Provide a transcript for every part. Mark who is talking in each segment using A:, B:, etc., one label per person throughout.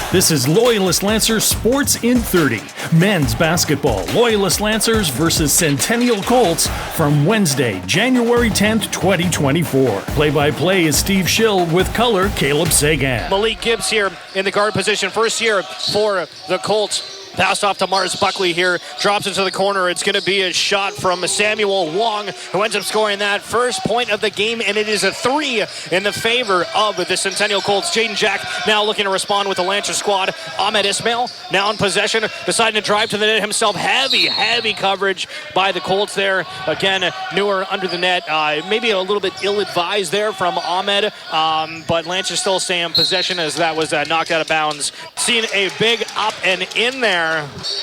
A: This is Loyalist Lancers Sports in 30. Men's basketball, Loyalist Lancers versus Centennial Colts from Wednesday, January 10th, 2024. Play-by-play is Steve Schill with color Caleb Sagan.
B: Malik Gibbs here in the guard position. First year for the Colts. Passed off to Mars Buckley here. Drops into the corner. It's going to be a shot from Samuel Wong, who ends up scoring that first point of the game, and it is a 3 in the favor of the Centennial Colts. Jaden Jack now looking to respond with the Lancer squad. Ahmed Ismail now in possession, deciding to drive to the net himself. Heavy coverage by the Colts there. Again, Newer under the net. Maybe a little bit ill-advised there from Ahmed, but Lancer still staying in possession as that was knocked out of bounds. Seeing a big up and in there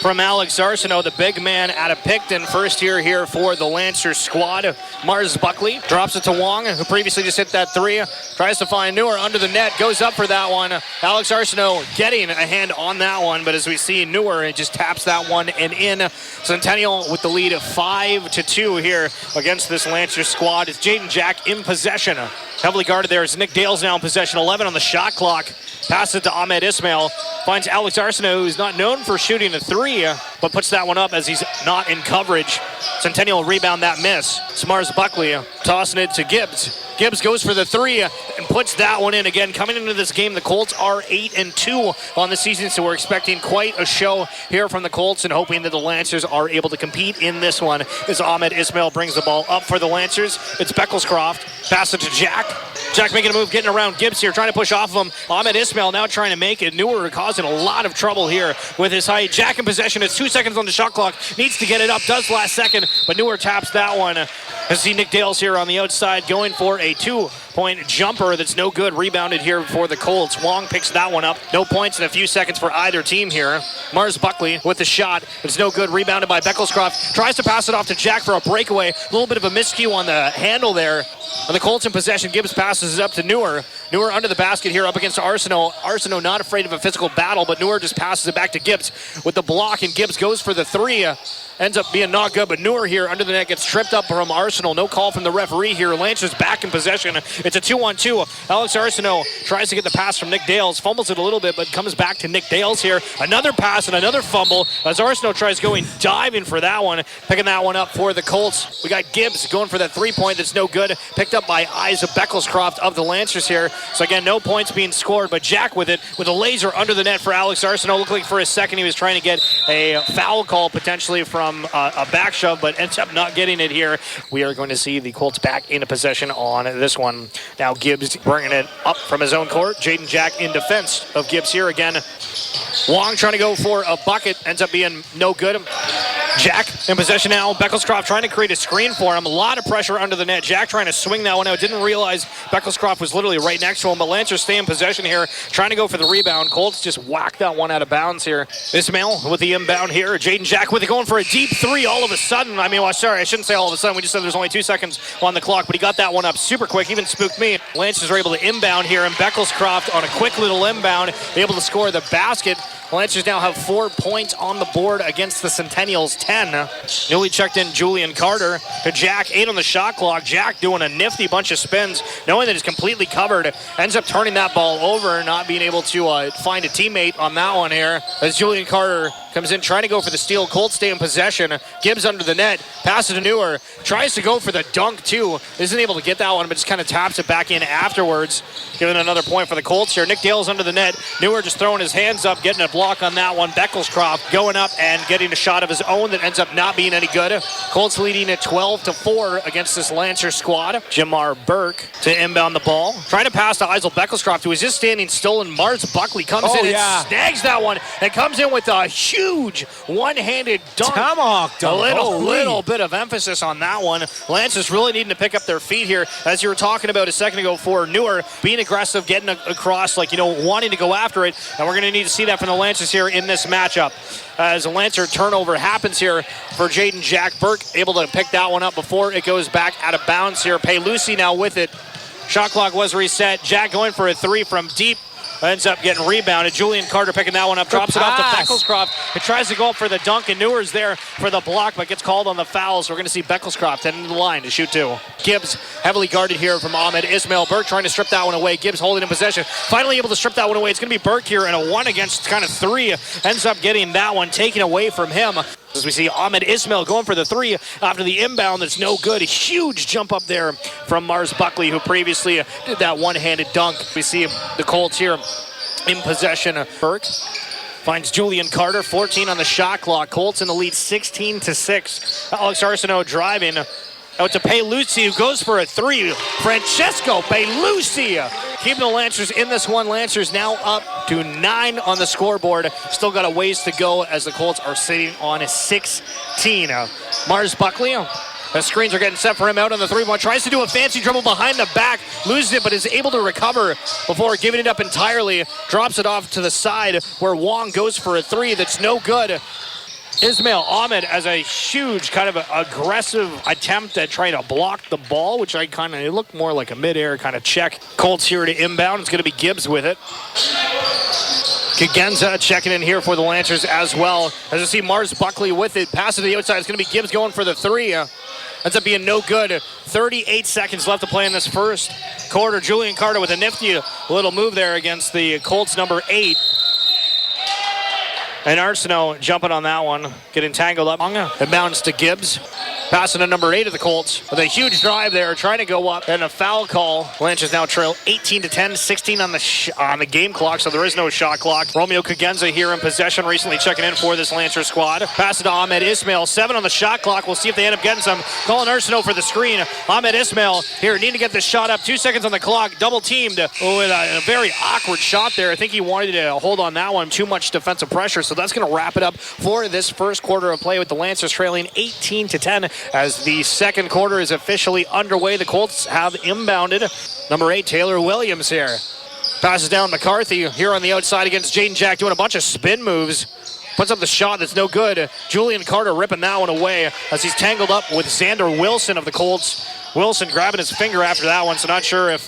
B: from Alex Arsenault, the big man out of Picton. First year here for the Lancer squad. Mars Buckley drops it to Wong, who previously just hit that 3. Tries to find Newer under the net. Goes up for that one. Alex Arsenault getting a hand on that one, but as we see, Newer just taps that one and in. Centennial with the lead of 5-2 here against this Lancer squad. It's Jaden Jack in possession. Heavily guarded there is Nick Dale's now in possession. 11 on the shot clock. Passes it to Ahmed Ismail. Finds Alex Arsenault, who's not known for shooting a 3, but puts that one up as he's not in coverage. Centennial rebound that miss. It's Mars Buckley tossing it to Gibbs. Gibbs goes for the 3 and puts that one in. Again, coming into this game, the Colts are 8-2 on the season, so we're expecting quite a show here from the Colts and hoping that the Lancers are able to compete in this one as Ahmed Ismail brings the ball up for the Lancers. It's Beckelscroft. Pass it to Jack. Jack making a move, getting around Gibbs here, trying to push off of him. Ahmed Ismail now trying to make it. Newer causing a lot of trouble here with his height. Jack in possession. It's 2 seconds on the shot clock. Needs to get it up. Does last second, but Newer taps that one. I see Nick Dales here on the outside going for a 2-point jumper that's no good. Rebounded here for the Colts. Wong picks that one up. No points in a few seconds for either team here. Mars Buckley with the shot. It's no good. Rebounded by Beckelscroft. Tries to pass it off to Jack for a breakaway. A little bit of a miscue on the handle there. And the Colts in possession. Gibbs passes it up to Newer. Newer under the basket here up against Arsenault. Arsenault not afraid of a physical battle, but Newer just passes it back to Gibbs with the block, and Gibbs goes for the 3. Ends up being not good, but Newer here under the net gets tripped up from Arsenault. No call from the referee here. Lancers back in possession. It's a 2-on-2. Alex Arsenault tries to get the pass from Nick Dales. Fumbles it a little bit, but comes back to Nick Dales here. Another pass and another fumble as Arsenault tries going diving for that one. Picking that one up for the Colts. We got Gibbs going for that 3-point that's no good. Picked up by Isa Beckelscroft of the Lancers here. So again, no points being scored, but Jack with it with a laser under the net for Alex Arsenault. Looked like for a second he was trying to get a foul call potentially from a back shove, but ends up not getting it here. We are going to see the Colts back into possession on this one. Now Gibbs bringing it up from his own court. Jaden Jack in defense of Gibbs here again. Wong trying to go for a bucket. Ends up being no good. Jack in possession now. Beckelscroft trying to create a screen for him. A lot of pressure under the net. Jack trying to swing that one out. Didn't realize Beckelscroft was literally right next to him, but Lancers stay in possession here. Trying to go for the rebound. Colts just whacked that one out of bounds here. Ismail with the inbound here. Jaden Jack with it going for a deep 3 all of a sudden. I mean, well, sorry, I shouldn't say all of a sudden. We just said there's only 2 seconds on the clock, but he got that one up super quick. Even spooked me. Lancers are able to inbound here, and Beckelscroft on a quick little inbound, able to score the basket. Lancers now have 4 points on the board against the Centennials 10. Newly checked in Julian Carter to Jack, 8 on the shot clock. Jack doing a nifty bunch of spins, knowing that he's completely covered. Ends up turning that ball over, not being able to find a teammate on that one here. As Julian Carter comes in trying to go for the steal. Colts stay in possession. Gibbs under the net. Passes to Newer. Tries to go for the dunk too. Isn't able to get that one, but just kind of taps it back in afterwards. Giving another point for the Colts here. Nick Dale's under the net. Newer just throwing his hands up, getting a block on that one. Beckelscroft going up and getting a shot of his own that ends up not being any good. Colts leading at 12-4 against this Lancer squad. Jamar Burke to inbound the ball. Trying to pass to Isel Beckelscroft, who is just standing still, and Mars Buckley comes in and snags that one and comes in with a huge one-handed dunk.
C: Tomahawk dunk.
B: A little bit of emphasis on that one. Lancers really needing to pick up their feet here, as you were talking about a second ago for Newer, being aggressive, getting across, wanting to go after it, and we're going to need to see that from the Lancers here in this matchup. As a Lancer turnover happens here for Jaden Jack. Burke able to pick that one up before it goes back out of bounds here. Pay Lucy now with it. Shot clock was reset. Jack going for a 3 from deep. ends up getting rebounded. Julian Carter picking that one up, drops it off to Beckelscroft. It tries to go up for the dunk, and Newer's there for the block, but gets called on the foul. So we're going to see Beckelscroft heading to the line to shoot two. Gibbs heavily guarded here from Ahmed Ismail. Burke trying to strip that one away. Gibbs holding in possession. Finally able to strip that one away. It's going to be Burke here in a 1 against kind of 3. Ends up getting that one taken away from him. As we see Ahmed Ismail going for the 3 after the inbound. That's no good. A huge jump up there from Mars Buckley, who previously did that one-handed dunk. We see the Colts here in possession. Burke finds Julian Carter, 14 on the shot clock. Colts in the lead 16-6. Alex Arsenault driving out to Paolucci, who goes for a 3. Francesco Paolucci keeping the Lancers in this one. Lancers now up to 9 on the scoreboard. Still got a ways to go as the Colts are sitting on 16. Mars Buckley, the screens are getting set for him out on the 3-1. Tries to do a fancy dribble behind the back, loses it, but is able to recover before giving it up entirely. Drops it off to the side where Wong goes for a 3 that's no good. Ismail Ahmed as a huge kind of aggressive attempt at trying to block the ball, which it looked more like a mid-air kind of check. Colts here to inbound. It's going to be Gibbs with it. Kagenza checking in here for the Lancers as well. As you see Mars Buckley with it. Pass to the outside. It's going to be Gibbs going for the 3. Ends up being no good. 38 seconds left to play in this first quarter. Julian Carter with a nifty little move there against the Colts number 8. And Arsenault jumping on that one, getting tangled up. It bounds to Gibbs. Passing to number 8 of the Colts with a huge drive there, trying to go up, and a foul call. Lancers now trail 18-10, 16 on the game clock, so there is no shot clock. Romeo Kagenza here in possession, recently checking in for this Lancers squad. Pass it to Ahmed Ismail, 7 on the shot clock. We'll see if they end up getting some. Calling Arsenault for the screen. Ahmed Ismail here, needing to get this shot up. 2 seconds on the clock, double teamed with a very awkward shot there. I think he wanted to hold on that one. Too much defensive pressure, so that's going to wrap it up for this first quarter of play with the Lancers trailing 18-10. As the second quarter is officially underway, the Colts have inbounded. Number 8, Taylor Williams here. Passes down McCarthy here on the outside against Jaden Jack, doing a bunch of spin moves. Puts up the shot that's no good. Julian Carter ripping that one away as he's tangled up with Xander Wilson of the Colts. Wilson grabbing his finger after that one, so not sure if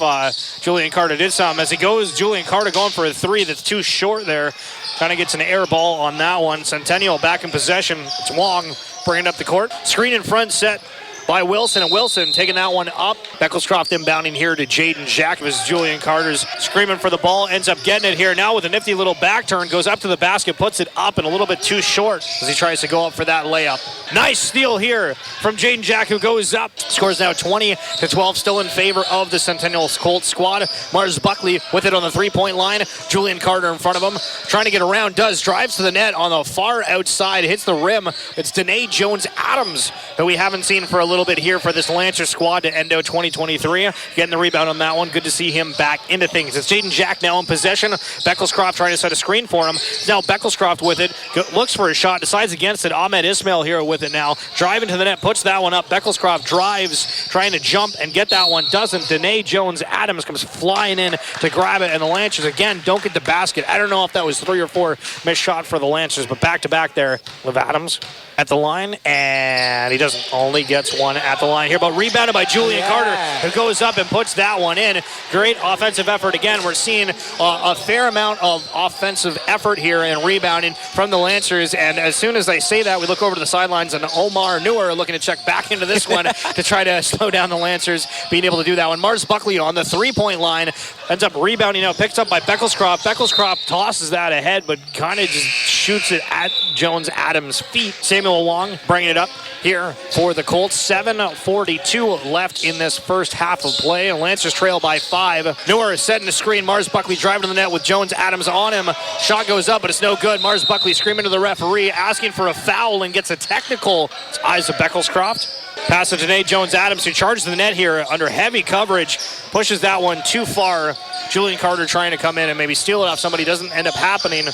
B: Julian Carter did something. As he goes, Julian Carter going for a 3 that's too short there. Kind of gets an air ball on that one. Centennial back in possession. It's Wong bringing up the court. Screen in front set by Wilson, and Wilson taking that one up. Beckelscroft inbounding here to Jaden Jack as Julian Carter's screaming for the ball, ends up getting it here now with a nifty little back turn, goes up to the basket, puts it up and a little bit too short as he tries to go up for that layup. Nice steal here from Jaden Jack, who goes up, scores now 20-12, still in favor of the Centennial Colts squad. Mars Buckley with it on the 3-point line. Julian Carter in front of him, trying to get around, drives to the net on the far outside, hits the rim. It's Danae Jones-Adams, who we haven't seen for a little bit here for this Lancers squad to Endo 2023. Getting the rebound on that one. Good to see him back into things. It's Jaden Jack now in possession. Beckelscroft trying to set a screen for him. Now Beckelscroft with it. Looks for a shot. Decides against it. Ahmed Ismail here with it now. Driving to the net. Puts that one up. Beckelscroft drives. Trying to jump and get that one. Doesn't. Danae Jones-Adams comes flying in to grab it. And the Lancers again don't get the basket. I don't know if that was 3 or 4 missed shot for the Lancers, but back to back there with Adams at the line, and he doesn't, only gets one at the line here, but rebounded by Julian Carter, who goes up and puts that one in. Great offensive effort again. We're seeing a fair amount of offensive effort here and rebounding from the Lancers, and as soon as I say that, we look over to the sidelines, and Omar Newer looking to check back into this one to try to slow down the Lancers being able to do that one. Mars Buckley on the 3-point line, ends up rebounding out, picked up by Beckelscroft. Beckelscroft tosses that ahead, but kind of just shoots it at Jones-Adams' feet. Samuel Wong bringing it up here for the Colts. 7:42 left in this first half of play, and Lancers trail by 5. Newer is setting the screen. Mars Buckley driving to the net with Jones-Adams on him. Shot goes up, but it's no good. Mars Buckley screaming to the referee, asking for a foul, and gets a technical. It's eyes of Beckelscroft. Pass to Danae Jones-Adams, who charges the net here under heavy coverage. Pushes that one too far. Julian Carter trying to come in and maybe steal it off somebody. Doesn't end up happening.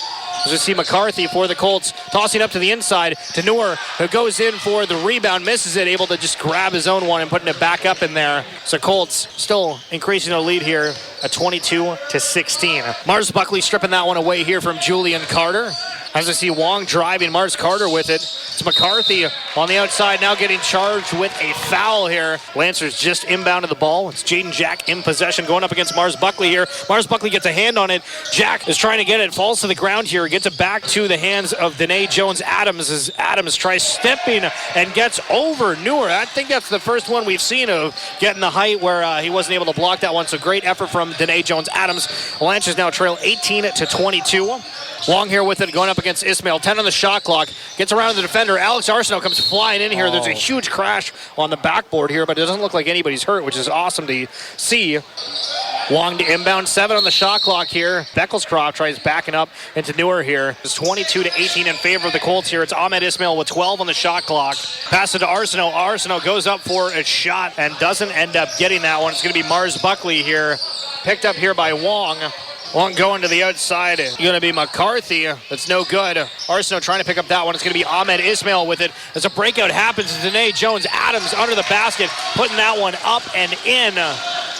B: As we see McCarthy for the Colts tossing up to the inside to Newer, who goes in for the rebound, misses it, able to just grab his own one and putting it back up in there. So Colts still increasing their lead here at 22-16. Mars Buckley stripping that one away here from Julian Carter. As I see Wong driving, Mars Carter with it. It's McCarthy on the outside now getting charged with a foul here. Lancers just inbounded the ball. It's Jaden Jack in possession going up against Mars Buckley here. Mars Buckley gets a hand on it. Jack is trying to get it, falls to the ground here, gets it back to the hands of Danae Jones-Adams as Adams tries stepping and gets over Newer. I think that's the first one we've seen of getting the height where he wasn't able to block that one. So great effort from Danae Jones-Adams. The Lancers now trail 18-22. Wong here with it going up against Ismail. 10 on the shot clock. Gets around the defender. Alex Arsenault comes flying in here. There's a huge crash on the backboard here, but it doesn't look like anybody's hurt, which is awesome to see. Wong to inbound. 7 on the shot clock here. Beckelscroft tries backing up into Newer here. It's 22-18 in favor of the Colts here. It's Ahmed Ismail with 12 on the shot clock. Pass it to Arsenault. Arsenault goes up for a shot and doesn't end up getting that one. It's going to be Mars Buckley here. Picked up here by Wong. Wong going to the outside. It's going to be McCarthy. That's no good. Arsenault trying to pick up that one. It's going to be Ahmed Ismail with it. As a breakout happens, Danae Jones-Adams under the basket, putting that one up and in. Going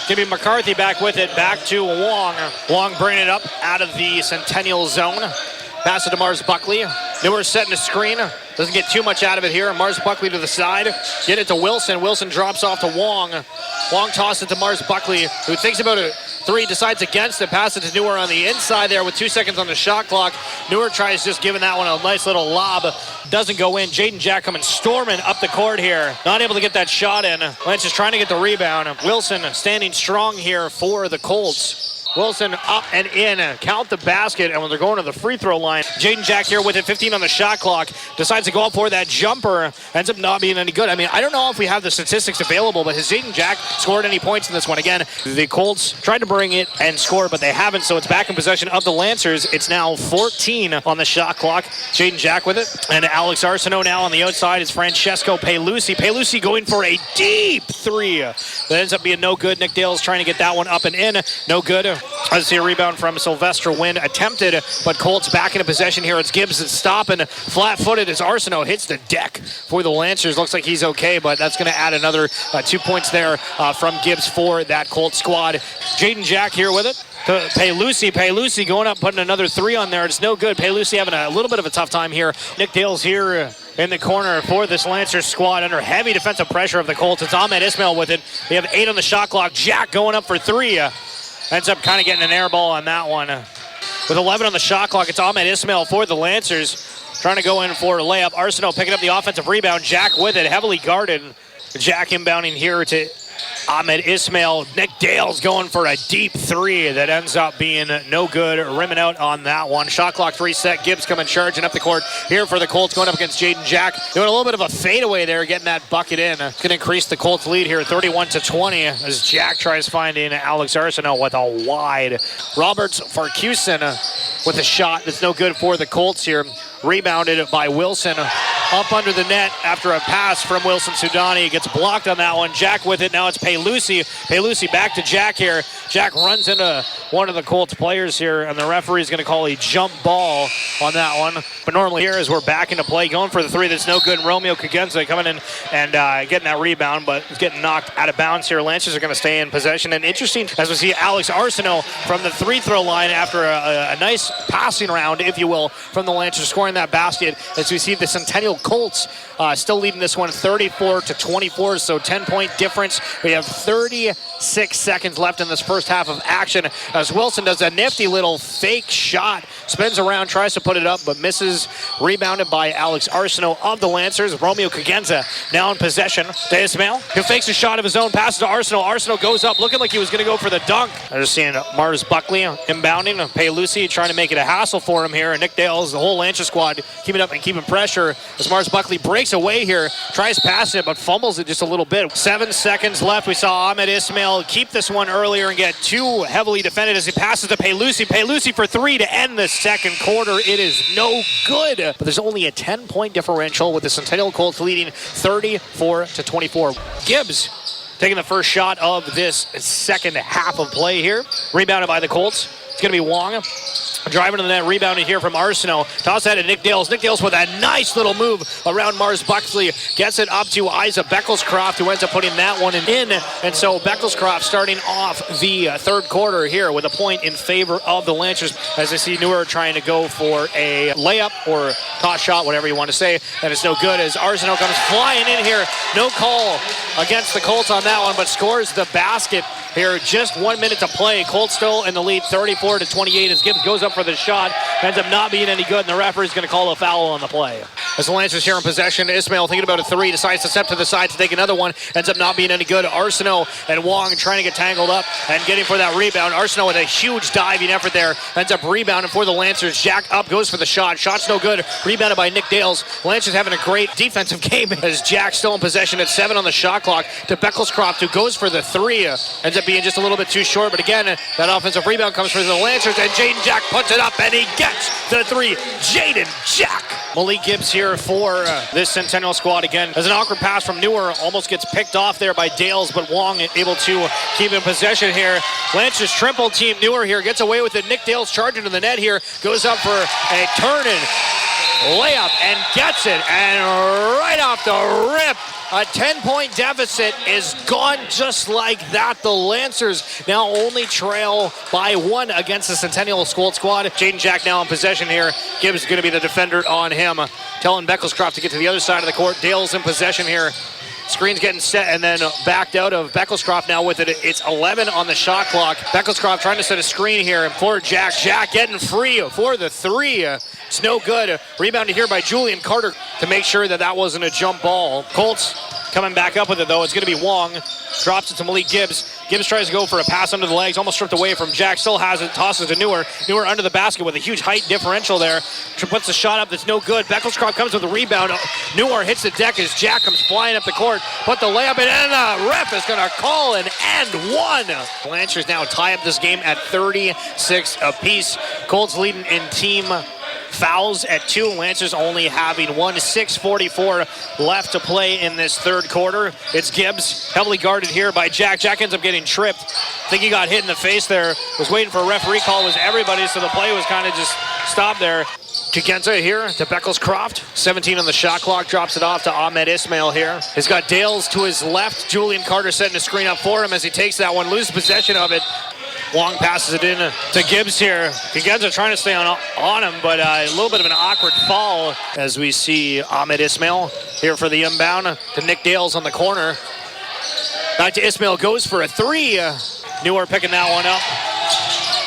B: to be McCarthy back with it. Back to Wong. Wong bringing it up out of the Centennial zone. Pass it to Mars Buckley. Newer setting a screen. Doesn't get too much out of it here. Mars Buckley to the side. Get it to Wilson. Wilson drops off to Wong. Wong tosses it to Mars Buckley, who thinks about it. 3, decides against it. Pass it to Newer on the inside there with 2 seconds on the shot clock. Newer tries just giving that one a nice little lob. Doesn't go in. Jaden Jack coming storming up the court here. Not able to get that shot in. Lance is trying to get the rebound. Wilson standing strong here for the Colts. Wilson up and in. Count the basket, and when they're going to the free throw line, Jaden Jack here with it, 15 on the shot clock. Decides to go up for that jumper. Ends up not being any good. I mean, I don't know if we have the statistics available, but has Jaden Jack scored any points in this one? Again, the Colts tried to bring it and score, but they haven't, so it's back in possession of the Lancers. It's now 14 on the shot clock. Jaden Jack with it. And Alex Arsenault now on the outside is Francesco Pelusi. Pelusi going for a deep 3. That ends up being no good. Nick Dale's trying to get that one up and in. No good. I see a rebound from Sylvester Wynn attempted, but Colts back into possession here. It's Gibbs that's stopping. Flat-footed as Arsenault hits the deck for the Lancers. Looks like he's okay, but that's going to add another 2 points there from Gibbs for that Colts squad. Jaden Jack here with it. To Pelusi going up, putting another 3 on there. It's no good. Pelusi having a little bit of a tough time here. Nick Dale's here in the corner for this Lancers squad under heavy defensive pressure of the Colts. It's Ahmed Ismail with it. They have 8 on the shot clock. Jack going up for 3. Ends up kind of getting an air ball on that one. With 11 on the shot clock, it's Ahmed Ismail for the Lancers. Trying to go in for a layup. Arsenault picking up the offensive rebound. Jack with it, heavily guarded. Jack inbounding here to Ahmed Ismail. Nick Dale's going for a deep 3 that ends up being no good. Rimming out on that one. Shot clock reset. Gibbs coming charging up the court here for the Colts, going up against Jaden Jack. Doing a little bit of a fadeaway there, getting that bucket in. It's going to increase the Colts lead here, 31-20, as Jack tries finding Alex Arsenault with a wide. Roberts Farquharson with a shot that's no good for the Colts here. Rebounded by Wilson up under the net after a pass from Wilson Sudani. Gets blocked on that one. Jack with it. Now it's Pelusi. Pelusi back to Jack here. Jack runs into one of the Colts players here, and the referee's going to call a jump ball on that one. But normally here, as we're back into play, going for the 3 that's no good. Romeo Cagenza coming in and getting that rebound, but it's getting knocked out of bounds here. Lancers are going to stay in possession. And interesting, as we see Alex Arsenault from the 3-throw line after a nice passing round, if you will, from the Lancers scoring that basket, as we see the Centennial Colts still leading this one 34-24, so 10-point difference. We have 36 seconds left in this first half of action as Wilson does a nifty little fake shot, spins around, tries to put it up, but misses. Rebounded by Alex Arsenault of the Lancers. Romeo Cagenza now in possession to Ismail, who fakes a shot of his own, passes to Arsenault. Arsenault goes up looking like he was going to go for the dunk. I'm just seeing Mars Buckley inbounding. Pelusi trying to make it a hassle for him here. And Nick Dale's, the whole Lancers squad, keeping up and keeping pressure as Mars Buckley breaks away here, tries passing it, but fumbles it just a little bit. 7 seconds left. We saw Ahmed Ismail keep this one earlier and get too heavily defended as he passes to Pelusi. Pelusi for 3 to end the second quarter. It is no good. But there's only a 10-point differential with the Centennial Colts leading 34-24. Gibbs taking the first shot of this second half of play here. Rebounded by the Colts. It's going to be Wong. Driving to the net, rebounding here from Arsenault. Toss that to Nick Dales. Nick Dales with a nice little move around Mars Buckley. Gets it up to Isa Beckelscroft, who ends up putting that one in. And so Beckelscroft starting off the third quarter here with a point in favor of the Lancers, as I see Newer trying to go for a layup or toss shot, whatever you want to say. And it's no good as Arsenault comes flying in here. No call against the Colts on that one, but scores the basket here. Just 1 minute to play. Colts still in the lead 34-28 as Gibbs goes up for the shot. Ends up not being any good, and the referee's going to call a foul on the play. As the Lancers here in possession, Ismail thinking about a three, decides to step to the side to take another one. Ends up not being any good. Arsenault and Wong trying to get tangled up and getting for that rebound. Arsenault with a huge diving effort there. Ends up rebounding for the Lancers. Jack up, goes for the shot. Shot's no good. Rebounded by Nick Dales. Lancers having a great defensive game as Jack still in possession at 7 on the shot clock to Beckelscroft, who goes for the three. Ends up being just a little bit too short, but again, that offensive rebound comes from the Lancers, and Jaden Jack puts it up, and he gets the three. Jaden Jack. Malik Gibbs here for this Centennial squad again. As an awkward pass from Newer, almost gets picked off there by Dales, but Wong able to keep in possession here. Lancers triple team Newer here, gets away with it. Nick Dales charging to the net here, goes up for a turn-in layup and gets it, and right off the rip, a 10-point deficit is gone just like that. The Lancers now only trail by 1 against the Centennial squad. Jaden Jack now in possession here. Gibbs is going to be the defender on him. Telling Beckelscroft to get to the other side of the court. Dale's in possession here. Screen's getting set and then backed out of Beckelscroft now with it. It's 11 on the shot clock. Beckelscroft trying to set a screen here for Jack. Jack getting free for the three. It's no good. Rebounded here by Julian Carter to make sure that that wasn't a jump ball. Colts coming back up with it though. It's going to be Wong. Drops it to Malik Gibbs. Gibbs tries to go for a pass under the legs. Almost stripped away from Jack. Still has it. Tosses to Newer. Newer under the basket with a huge height differential there. Puts the shot up that's no good. Beckelscroft comes with a rebound. Newer hits the deck as Jack comes flying up the court. Put the layup in, and the ref is going to call an and one. Lancers now tie up this game at 36 apiece. Colts leading in team fouls at 2. Lancers only having 1. 6:44 left to play in this third quarter. It's Gibbs, heavily guarded here by Jack. Jack ends up getting tripped. I think he got hit in the face there. Was waiting for a referee call. Was everybody, so the play was kind of just stopped there. Chikenza here to Beckelscroft. 17 on the shot clock. Drops it off to Ahmed Ismail here. He's got Dales to his left. Julian Carter setting a screen up for him as he takes that one. Loses possession of it. Wong passes it in to Gibbs here. Chikenza trying to stay on him, but a little bit of an awkward fall as we see Ahmed Ismail here for the inbound to Nick Dales on the corner. Back to Ismail, goes for a three. Newer picking that one up.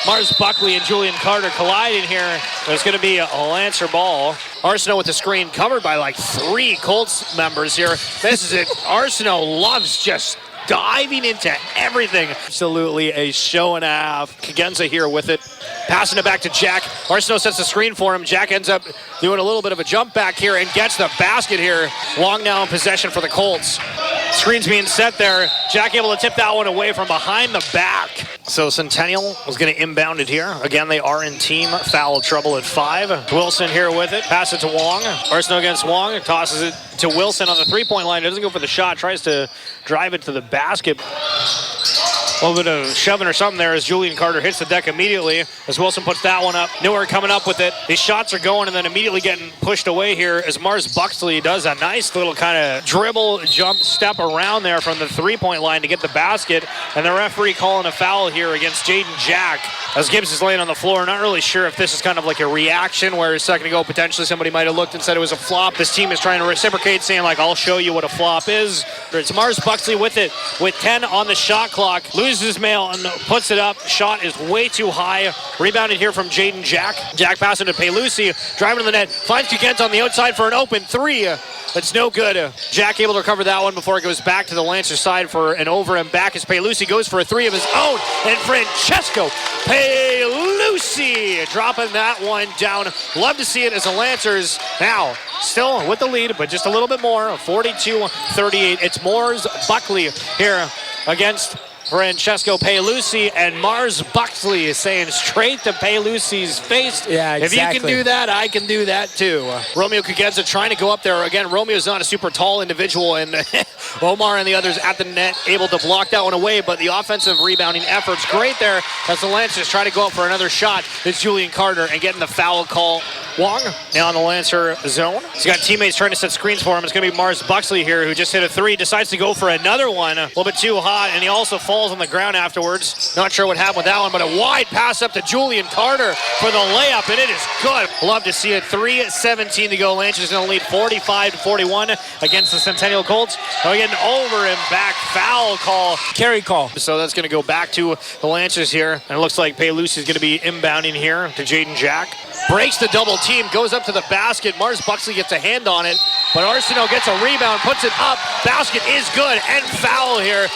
B: Mars Buckley and Julian Carter colliding here. There's going to be a Lancer ball. Arsenault with the screen covered by like 3 Colts members here. This is it. Arsenault loves just diving into everything. Absolutely a show and a half. Chikenza here with it. Passing it back to Jack. Arsenault sets the screen for him. Jack ends up doing a little bit of a jump back here and gets the basket here. Long now in possession for the Colts. Screen's being set there. Jack able to tip that one away from behind the back. So Centennial was going to inbound it here. Again, they are in team foul trouble at 5. Wilson here with it. Pass it to Wong. Arsenault against Wong. Tosses it to Wilson on the three-point line. Doesn't go for the shot. Tries to drive it to the basket. A little bit of shoving or something there as Julian Carter hits the deck immediately as Wilson puts that one up. Newer coming up with it. These shots are going and then immediately getting pushed away here as Mars Buckley does a nice little kind of dribble, jump, step around there from the three-point line to get the basket. And the referee calling a foul here against Jaden Jack as Gibbs is laying on the floor. Not really sure if this is kind of like a reaction where a second ago potentially somebody might have looked and said it was a flop. This team is trying to reciprocate, saying like, I'll show you what a flop is. It's Mars Buckley with it with 10 on the shot clock. Loses mail and puts it up. Shot is way too high. Rebounded here from Jaden Jack. Jack passing to Pelusi. Driving to the net. Finds Chikenza on the outside for an open three. It's no good. Jack able to recover that one before it goes back to the Lancer side for an over and back as Pelusi goes for a three of his own. And Francesco Pelusi dropping that one down. Love to see it as the Lancers now still with the lead, but just a little bit more. 42-38. It's Mars Buckley here against Francesco Paolucci, and Mars Buxley saying straight to Paolucci's face.
C: Yeah, exactly.
B: If you can do that, I can do that too. Romeo Kagenza trying to go up there. Again, Romeo's not a super tall individual, and Omar and the others at the net able to block that one away, but the offensive rebounding effort's great there as the Lancers try to go up for another shot. It's Julian Carter and getting the foul call. Wong now in the Lancer zone. He's got teammates trying to set screens for him. It's going to be Mars Buxley here, who just hit a three, decides to go for another one. A little bit too hot, and he also falls on the ground afterwards. Not sure what happened with that one, but a wide pass up to Julian Carter for the layup, and it is good. Love to see it. 3:17 to go. Lancers going to lead 45-41 against the Centennial Colts. Now getting over and back foul call.
C: Carry call.
B: So that's going to go back to the Lancers here. And it looks like Paolucci is going to be inbounding here to Jaden Jack. Breaks the double team, goes up to the basket. Mars Buxley gets a hand on it, but Arsenault gets a rebound, puts it up. Basket is good, and foul here.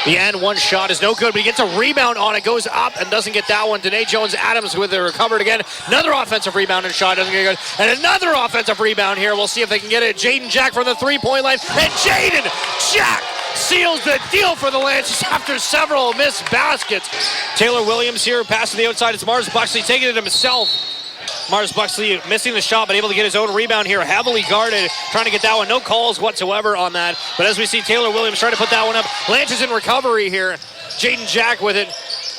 B: The and one shot is no good, but he gets a rebound on it, goes up and doesn't get that one. Danae Jones-Adams with it recovered again. Another offensive rebound and shot doesn't get good. And another offensive rebound here. We'll see if they can get it. Jaden Jack from the three-point line, and Jaden Jack seals the deal for the Lancers after several missed baskets. Taylor Williams here, pass to the outside. It's Mars Buxley taking it himself. Mars Buxley missing the shot, but able to get his own rebound here. Heavily guarded, trying to get that one. No calls whatsoever on that. But as we see Taylor Williams trying to put that one up. Lancers in recovery here. Jaden Jack with it.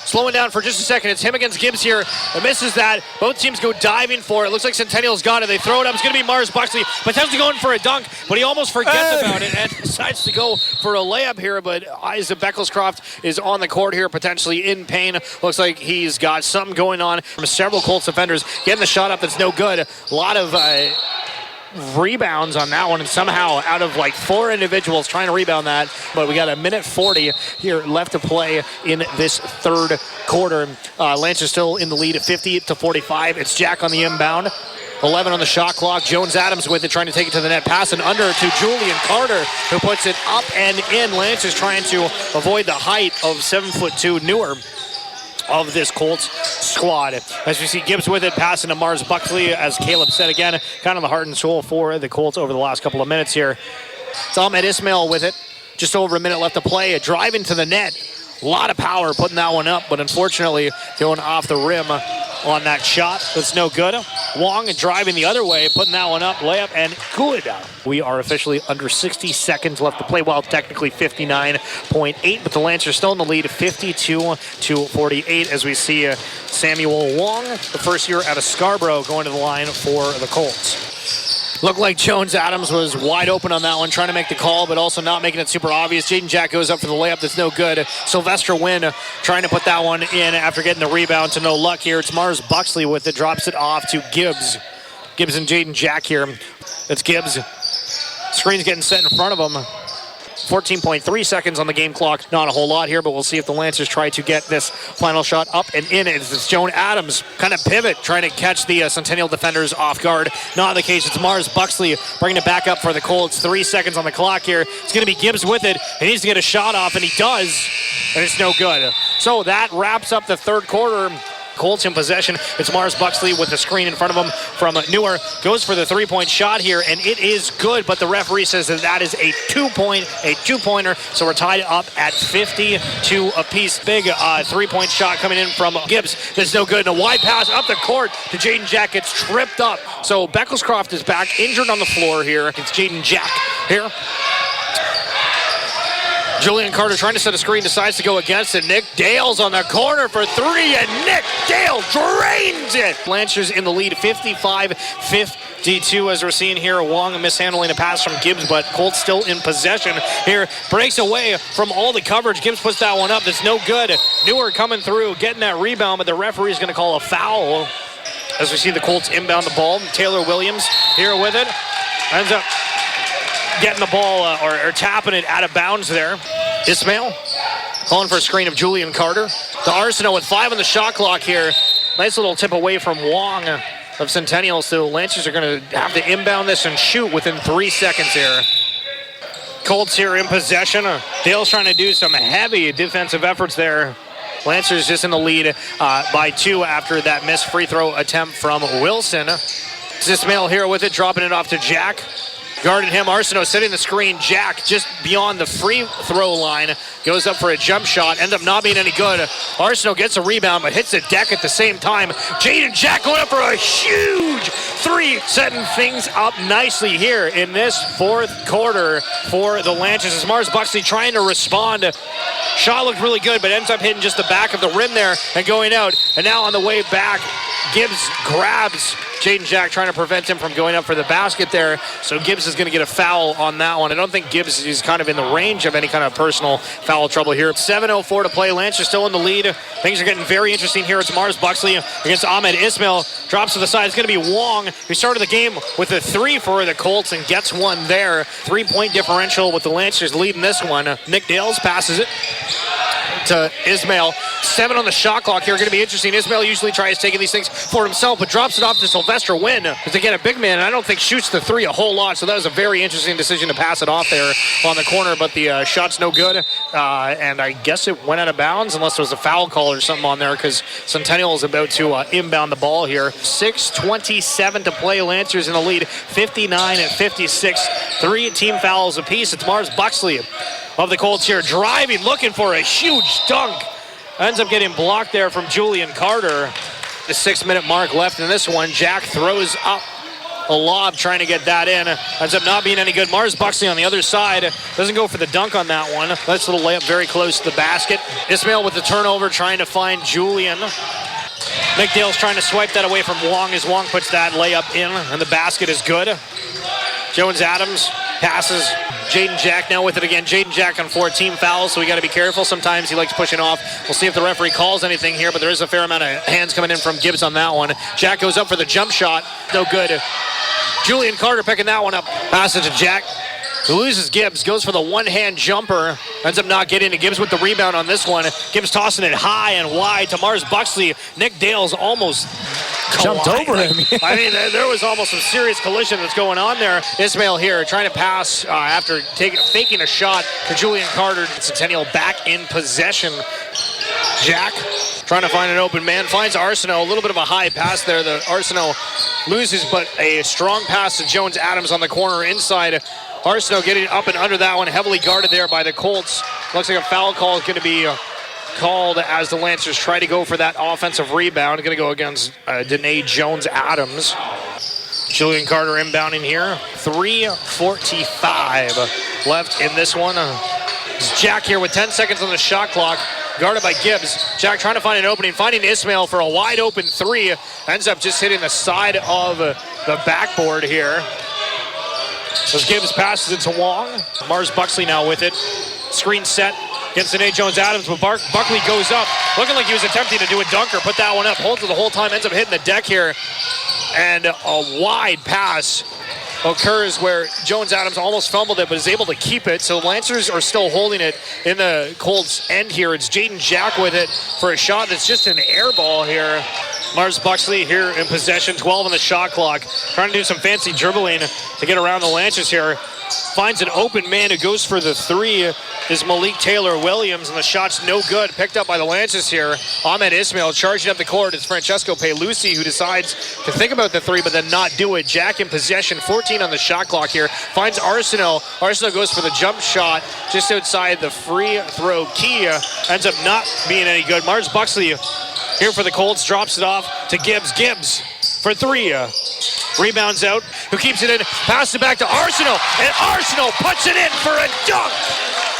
B: Slowing down for just a second. It's him against Gibbs here. It misses that. Both teams go diving for it. Looks like Centennial's got it. They throw it up. It's going to be Mars Buxley. Potentially going for a dunk, but he almost forgets about it and decides to go for a layup here. But Isaac Beckelscroft is on the court here, potentially in pain. Looks like he's got something going on from several Colts defenders. Getting the shot up that's no good. A lot of rebounds on that one, and somehow out of like four individuals trying to rebound that, but we got a minute 40 here left to play in this third quarter. Lancers still in the lead at 50-45. It's Jack on the inbound. 11 on the shot clock. Jones-Adams with it, trying to take it to the net. Pass and under to Julian Carter, who puts it up and in. Lancers trying to avoid the height of 7'2" newer of this Colts squad. As we see Gibbs with it, passing to Mars Buxley, as Caleb said again, kind of the heart and soul for the Colts over the last couple of minutes here. It's Ahmed Ismail with it. Just over a minute left to play. A drive into the net. A lot of power putting that one up, but unfortunately going off the rim on that shot. That's no good. Wong driving the other way, putting that one up, layup, and good. We are officially under 60 seconds left to play. Well, technically 59.8, but the Lancers still in the lead, 52-48, as we see Samuel Wong, the first year out of Scarborough, going to the line for the Colts. Looked like Jones-Adams was wide open on that one, trying to make the call, but also not making it super obvious. Jaden Jack goes up for the layup. That's no good. Sylvester Wynn trying to put that one in after getting the rebound to no luck here. It's Mars Buxley with it. Drops it off to Gibbs. Gibbs and Jaden Jack here. It's Gibbs. Screen's getting set in front of him. 14.3 seconds on the game clock. Not a whole lot here, but we'll see if the Lancers try to get this final shot up and in. It's Jones-Adams kind of pivot, trying to catch the Centennial defenders off guard. Not the case. It's Mars Buxley bringing it back up for the Colts. 3 seconds on the clock here. It's going to be Gibbs with it. He needs to get a shot off, and he does, and it's no good. So that wraps up the third quarter. Colts in possession. It's Mars Buxley with the screen in front of him from Newer. Goes for the three-point shot here, and it is good, but the referee says that is a two-pointer, so we're tied up at 52 apiece. Big three-point shot coming in from Gibbs. That's no good. And a wide pass up the court to Jaden Jack. Gets tripped up. So Beckelscroft is back, injured on the floor here. It's Jaden Jack here. Julian Carter trying to set a screen, decides to go against it. Nick Dale's on the corner for three, and Nick Dale drains it. Lancers in the lead, 55-52, as we're seeing here. Wong mishandling a pass from Gibbs, but Colts still in possession here. Breaks away from all the coverage. Gibbs puts that one up. That's no good. Newer coming through, getting that rebound, but the referee's going to call a foul. As we see the Colts inbound the ball. Taylor Williams here with it. Ends up getting the ball or tapping it out of bounds there. Ismail calling for a screen of Julian Carter. To Arsenault with 5 on the shot clock here. Nice little tip away from Wong of Centennial. So Lancers are going to have to inbound this and shoot within 3 seconds here. Colts here in possession. Dale's trying to do some heavy defensive efforts there. Lancers just in the lead by 2 after that missed free throw attempt from Wilson. Ismail here with it, dropping it off to Jack. guarding him. Arsenault setting the screen. Jack just beyond the free throw line. Goes up for a jump shot. Ends up not being any good. Arsenault gets a rebound, but hits the deck at the same time. Jaden Jack going up for a huge three, setting things up nicely here in this fourth quarter for the Lancers. As Mars Buxley trying to respond. Shot looked really good, but ends up hitting just the back of the rim there and going out. And now on the way back, Gibbs grabs Jaden Jack, trying to prevent him from going up for the basket there. So Gibbs is going to get a foul on that one. I don't think Gibbs is kind of in the range of any kind of personal foul trouble here. 7:04 to play. Lancers still in the lead. Things are getting very interesting here. It's Mars Buxley against Ahmed Ismail. Drops to the side. It's going to be Wong, who started the game with a three for the Colts and gets one there. 3-point differential with the Lancers leading this one. Nick Dales passes it to Ismail. 7 on the shot clock here. Going to be interesting. Ismail usually tries taking these things for himself, but drops it off to Sylvester Wynn because they get a big man, and I don't think shoots the three a whole lot. So that was a very interesting decision to pass it off there on the corner, but the shot's no good. And I guess it went out of bounds unless there was a foul call or something on there because Centennial is about to inbound the ball here. 6:27 to play. Lancers in the lead, 59-56. 3 team fouls apiece. It's Mars Buxley of the Colts here, driving, looking for a huge dunk. Ends up getting blocked there from Julian Carter. The 6-minute mark left in this one. Jack throws up a lob trying to get that in. Ends up not being any good. Mars Buxley on the other side doesn't go for the dunk on that one. Nice little layup very close to the basket. Ismail with the turnover trying to find Julian. Nick Dale's trying to swipe that away from Wong as Wong puts that layup in, and the basket is good. Jones Adams passes. Jaden Jack now with it again. Jaden Jack on 4 team fouls, so we got to be careful. Sometimes he likes pushing off. We'll see if the referee calls anything here, but there is a fair amount of hands coming in from Gibbs on that one. Jack goes up for the jump shot. No good. Julian Carter picking that one up. Pass it to Jack. Who loses Gibbs, goes for the one-hand jumper. Ends up not getting it. Gibbs with the rebound on this one. Gibbs tossing it high and wide to Mars Buxley. Nick Dale's almost
C: jumped over him.
B: I mean, there was almost some serious collision that's going on there. Ismail here trying to pass after faking a shot to Julian Carter. Centennial back in possession. Jack trying to find an open man. Finds Arsenault. A little bit of a high pass there. The Arsenault loses, but a strong pass to Jones Adams on the corner inside. Arsenault getting up and under that one. Heavily guarded there by the Colts. Looks like a foul call is going to be called as the Lancers try to go for that offensive rebound. Going to go against Danae Jones Adams. Julian Carter inbounding here. 3:45 left in this one. It's Jack here with 10 seconds on the shot clock. Guarded by Gibbs. Jack trying to find an opening. Finding Ismail for a wide open three. Ends up just hitting the side of the backboard here. As Gibbs passes it to Wong. Mars Buxley now with it. Screen set against Danae Jones Adams, but Buckley goes up. Looking like he was attempting to do a dunker. Put that one up. Holds it the whole time. Ends up hitting the deck here. And a wide pass occurs where Jones Adams almost fumbled it, but is able to keep it. So Lancers are still holding it in the Colts end here. It's Jaden Jack with it for a shot that's just an air ball here. Mars Buxley here in possession, 12 on the shot clock. Trying to do some fancy dribbling to get around the Lancers here. Finds an open man who goes for the three is Malik Taylor-Williams, and the shot's no good. Picked up by the Lancers here. Ahmed Ismail charging up the court. It's Francesco Pelusi who decides to think about the three but then not do it. Jack in possession, 14 on the shot clock here. Finds Arsenault. Arsenault goes for the jump shot just outside the free throw key. Ends up not being any good. Mars Buxley here for the Colts, drops it off to Gibbs. Gibbs for three. Rebounds out. Who keeps it in? Passes it back to Arsenault. And Arsenault puts it in for a dunk.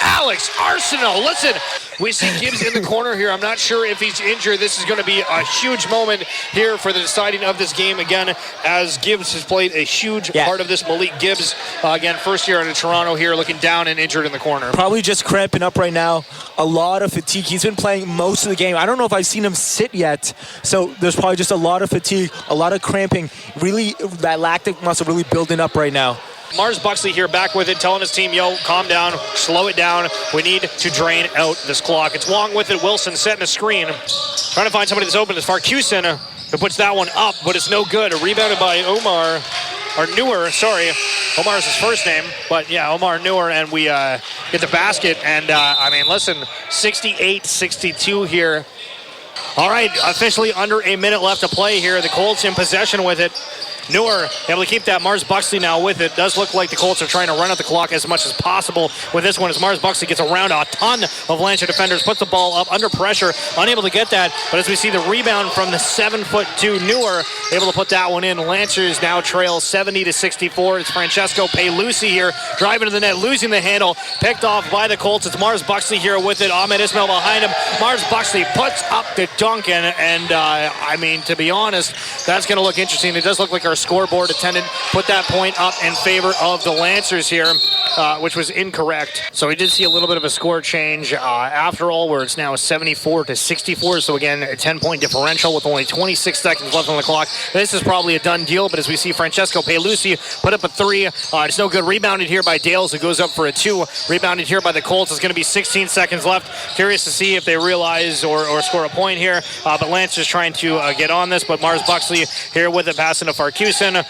B: Alex Arsenault. Listen, we see Gibbs in the corner here. I'm not sure if he's injured. This is going to be a huge moment here for the deciding of this game again, as Gibbs has played a huge part of this. Malik Gibbs, again, first year out of Toronto here, looking down and injured in the corner.
C: Probably just cramping up right now. A lot of fatigue. He's been playing most of the game. I don't know if I've seen him sit yet. So there's probably just a lot of fatigue, a lot of cramping. Really, that lactic muscle really building up right now.
B: Mars Buxley here back with it, telling his team, yo, calm down, slow it down. We need to drain out this clock. It's Wong with it. Wilson setting a screen. Trying to find somebody that's open. It's Farquharson who puts that one up, but it's no good. Rebounded by Omar, or Newer, sorry. Omar is his first name, but yeah, Omar Newer, and we get the basket. And, I mean, listen, 68-62 here. All right, officially under a minute left to play here. The Colts in possession with it. Newer able to keep that. Mars Buxley now with it. Does look like the Colts are trying to run out the clock as much as possible with this one as Mars Buxley gets around a ton of Lancer defenders, puts the ball up under pressure, unable to get that. But as we see the rebound from the 7'2" Newer, able to put that one in. Lancers now trail 70-64. It's Francesco Pelusi here driving to the net, losing the handle, picked off by the Colts. It's Mars Buxley here with it. Ahmed Ismail behind him. Mars Buxley puts up the dunk, and I mean, to be honest, that's going to look interesting. It does look like our scoreboard attendant put that point up in favor of the Lancers here, which was incorrect. So we did see a little bit of a score change after all, where it's now 74-64. So again, a 10-point differential with only 26 seconds left on the clock. This is probably a done deal, but as we see Francesco Pelusi put up a 3, it's no good. Rebounded here by Dales, who goes up for a 2. Rebounded here by the Colts. It's going to be 16 seconds left. Curious to see if they realize or score a point here. But Lancers trying to get on this, but Mars Buxley here with it, passing to Farkusen.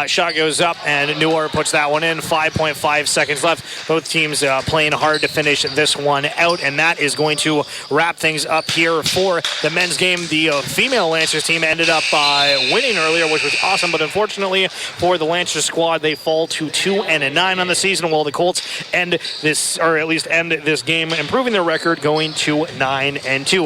B: Shot goes up, and Newer puts that one in. 5.5 seconds left. Both teams playing hard to finish this one out, and that is going to wrap things up here for the men's game. The female Lancers team ended up winning earlier, which was awesome, but unfortunately for the Lancers squad, they fall to 2-9 on the season, while the Colts end this game improving their record, going to 9-2.